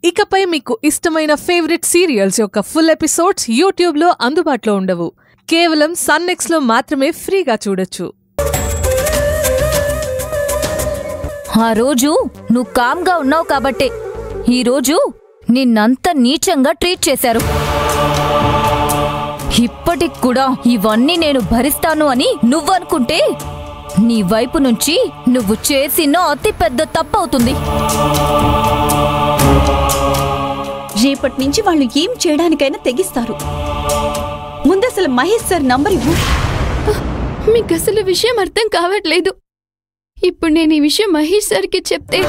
ఇకపై మీకు ఇష్టమైన ఫేవరెట్ సీరియల్స్ యొక్క ఫుల్ ఎపిసోడ్స్ యూట్యూబ్లో అందుబాటులో ఉండవు. కేవలం సన్నెక్స్లో మాత్రమే ఫ్రీగా చూడొచ్చు. ఆ రోజు నువ్వు కామ్గా ఉన్నావు కాబట్టే ఈరోజు నిన్నంత నీచంగా ట్రీట్ చేశారు. ఇప్పటికి కూడా ఇవన్నీ నేను భరిస్తాను అని నువ్వనుకుంటే నీ వైపు నుంచి నువ్వు చేసిన అతి పెద్ద తప్పవుతుంది. రేపటి నుంచి వాళ్ళు ఏం చేయడానికైనా తెగిస్తారు. ముందసలు మహేష్ సార్ నంబర్ ఇవ్వు. మీకు అసలు విషయం అర్థం కావట్లేదు. ఇప్పుడు నేను ఈ విషయం మహేష్ సార్కి చెప్తే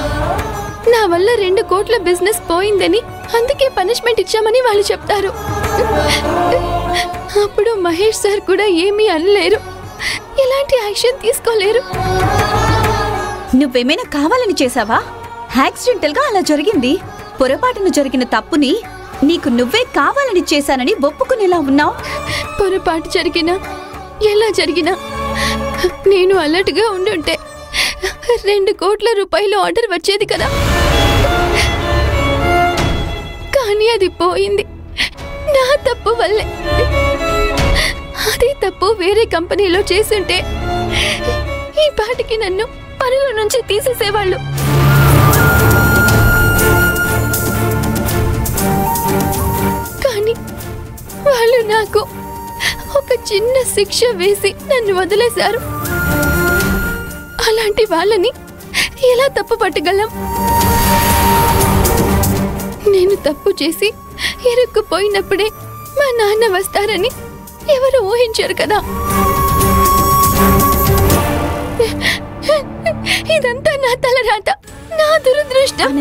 నా వల్ల 2 కోట్ల బిజినెస్ పోయిందని, అందుకే పనిష్మెంట్ ఇచ్చామని వాళ్ళు చెప్తారు. అప్పుడు మహేష్ సార్ కూడా ఏమీ అనలేరు, ఎలాంటి యాక్షన్ తీసుకోలేరు. నువ్వేమైనా కావాలని చేసావా? యాక్సిడెంటల్ గా అలా జరిగింది. పొరపాటున జరిగిన తప్పుని నీకు నువ్వే కావాలని చేశానని ఒప్పుకునేలా ఉన్నావు. పొరపాటు జరిగినా ఎలా జరిగినా నేను అలర్ట్ గా ఉండుంటే 2 కోట్ల రూపాయలు ఆర్డర్ వచ్చేది కదా. కానీ అది పోయింది నా తప్పు వల్లే. అదే తప్పు వేరే కంపెనీలో చేసుంటే ఈ పాటికి నన్ను పనుల నుంచి తీసేసేవాళ్ళు. కానీ వాళ్ళు నాకు ఒక చిన్న శిక్ష వేసి నన్ను వదిలేశారు. అలాంటి వాళ్ళని ఎలా తప్పు పట్టగలం? నేను తప్పు చేసి ఇరుక్కుపోయినప్పుడే మా నాన్న వస్తారని ఎవరు ఊహించారు కదా. ఇదంతా నా తలరాత, నా దురదృష్టం.